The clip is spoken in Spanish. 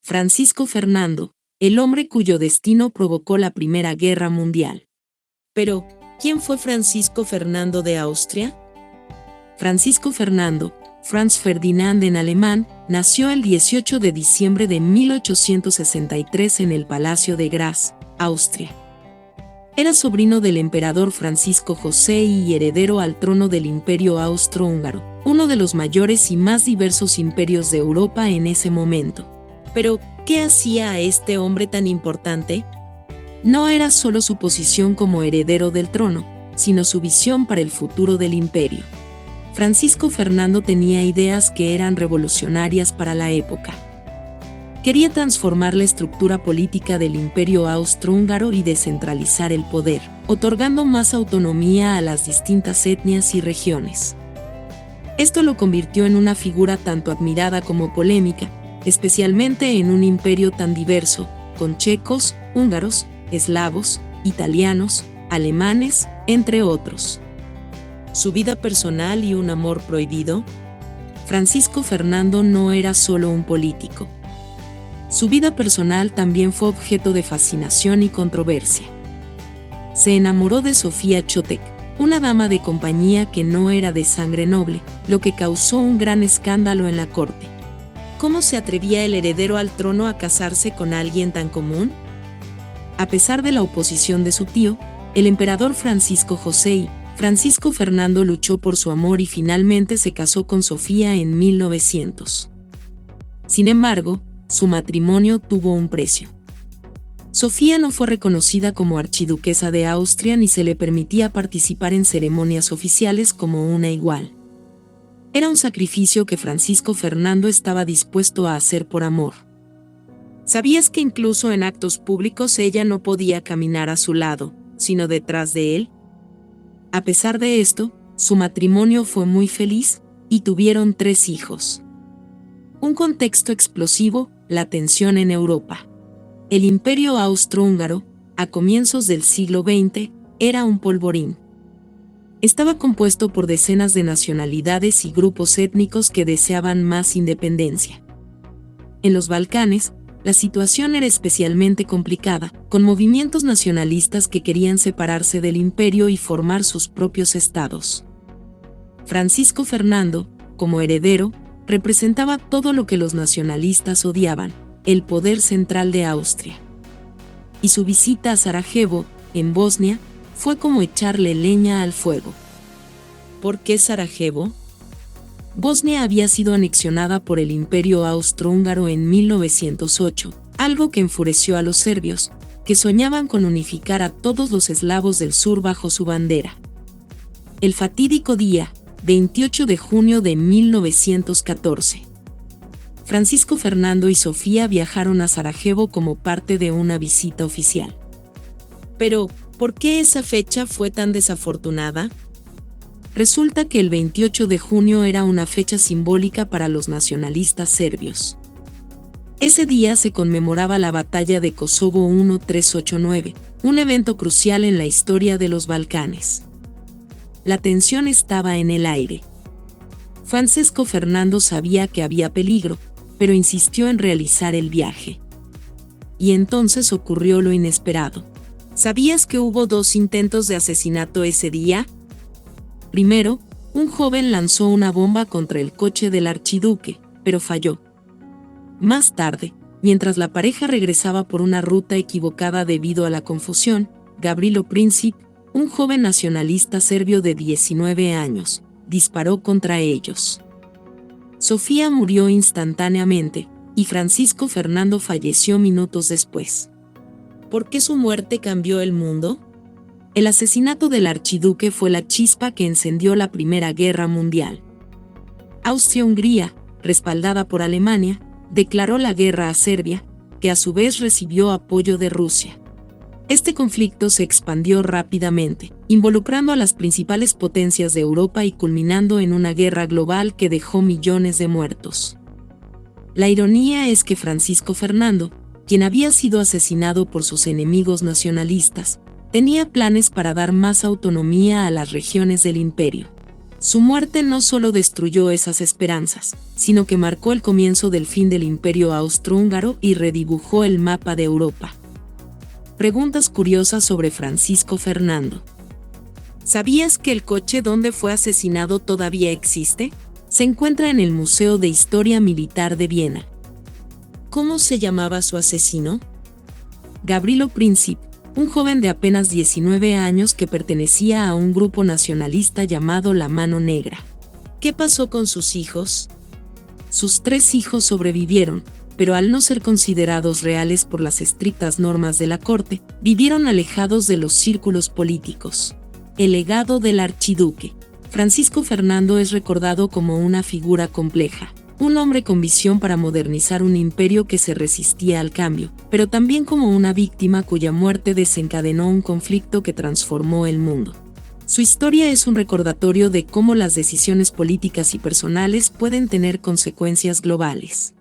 Francisco Fernando, el hombre cuyo destino provocó la Primera Guerra Mundial. Pero, ¿quién fue Francisco Fernando de Austria? Francisco Fernando, Franz Ferdinand en alemán, nació el 18 de diciembre de 1863 en el Palacio de Graz, Austria. Era sobrino del emperador Francisco José y heredero al trono del Imperio Austrohúngaro, uno de los mayores y más diversos imperios de Europa en ese momento. Pero, ¿qué hacía a este hombre tan importante? No era solo su posición como heredero del trono, sino su visión para el futuro del imperio. Francisco Fernando tenía ideas que eran revolucionarias para la época. Quería transformar la estructura política del Imperio Austrohúngaro y descentralizar el poder, otorgando más autonomía a las distintas etnias y regiones. Esto lo convirtió en una figura tanto admirada como polémica, especialmente en un imperio tan diverso, con checos, húngaros, eslavos, italianos, alemanes, entre otros. ¿Su vida personal y un amor prohibido? Francisco Fernando no era solo un político. Su vida personal también fue objeto de fascinación y controversia. Se enamoró de Sofía Chotek, una dama de compañía que no era de sangre noble, lo que causó un gran escándalo en la corte. ¿Cómo se atrevía el heredero al trono a casarse con alguien tan común? A pesar de la oposición de su tío, el emperador Francisco José y Francisco Fernando luchó por su amor y finalmente se casó con Sofía en 1900. Sin embargo, su matrimonio tuvo un precio. Sofía no fue reconocida como archiduquesa de Austria ni se le permitía participar en ceremonias oficiales como una igual. Era un sacrificio que Francisco Fernando estaba dispuesto a hacer por amor. ¿Sabías que incluso en actos públicos ella no podía caminar a su lado, sino detrás de él? A pesar de esto, su matrimonio fue muy feliz y tuvieron 3 hijos. Un contexto explosivo, la tensión en Europa. El Imperio Austrohúngaro, a comienzos del siglo XX, era un polvorín. Estaba compuesto por decenas de nacionalidades y grupos étnicos que deseaban más independencia. En los Balcanes, la situación era especialmente complicada, con movimientos nacionalistas que querían separarse del imperio y formar sus propios estados. Francisco Fernando, como heredero, representaba todo lo que los nacionalistas odiaban, el poder central de Austria. Y su visita a Sarajevo, en Bosnia, fue como echarle leña al fuego. ¿Por qué Sarajevo? Bosnia había sido anexionada por el Imperio Austrohúngaro en 1908, algo que enfureció a los serbios, que soñaban con unificar a todos los eslavos del sur bajo su bandera. El fatídico día, 28 de junio de 1914. Francisco Fernando y Sofía viajaron a Sarajevo como parte de una visita oficial. Pero, ¿por qué esa fecha fue tan desafortunada? Resulta que el 28 de junio era una fecha simbólica para los nacionalistas serbios. Ese día se conmemoraba la batalla de Kosovo 1389, un evento crucial en la historia de los Balcanes. La tensión estaba en el aire. Francisco Fernando sabía que había peligro, pero insistió en realizar el viaje. Y entonces ocurrió lo inesperado. ¿Sabías que hubo 2 intentos de asesinato ese día? Primero, un joven lanzó una bomba contra el coche del archiduque, pero falló. Más tarde, mientras la pareja regresaba por una ruta equivocada debido a la confusión, Gavrilo Princip, un joven nacionalista serbio de 19 años, disparó contra ellos. Sofía murió instantáneamente, y Francisco Fernando falleció minutos después. ¿Por qué su muerte cambió el mundo? El asesinato del archiduque fue la chispa que encendió la Primera Guerra Mundial. Austria-Hungría, respaldada por Alemania, declaró la guerra a Serbia, que a su vez recibió apoyo de Rusia. Este conflicto se expandió rápidamente, involucrando a las principales potencias de Europa y culminando en una guerra global que dejó millones de muertos. La ironía es que Francisco Fernando, quien había sido asesinado por sus enemigos nacionalistas, tenía planes para dar más autonomía a las regiones del imperio. Su muerte no solo destruyó esas esperanzas, sino que marcó el comienzo del fin del Imperio Austrohúngaro y redibujó el mapa de Europa. Preguntas curiosas sobre Francisco Fernando. ¿Sabías que el coche donde fue asesinado todavía existe? Se encuentra en el Museo de Historia Militar de Viena. ¿Cómo se llamaba su asesino? Gavrilo Princip, un joven de apenas 19 años que pertenecía a un grupo nacionalista llamado La Mano Negra. ¿Qué pasó con sus hijos? Sus 3 hijos sobrevivieron, pero al no ser considerados reales por las estrictas normas de la corte, vivieron alejados de los círculos políticos. El legado del archiduque. Francisco Fernando es recordado como una figura compleja, un hombre con visión para modernizar un imperio que se resistía al cambio, pero también como una víctima cuya muerte desencadenó un conflicto que transformó el mundo. Su historia es un recordatorio de cómo las decisiones políticas y personales pueden tener consecuencias globales.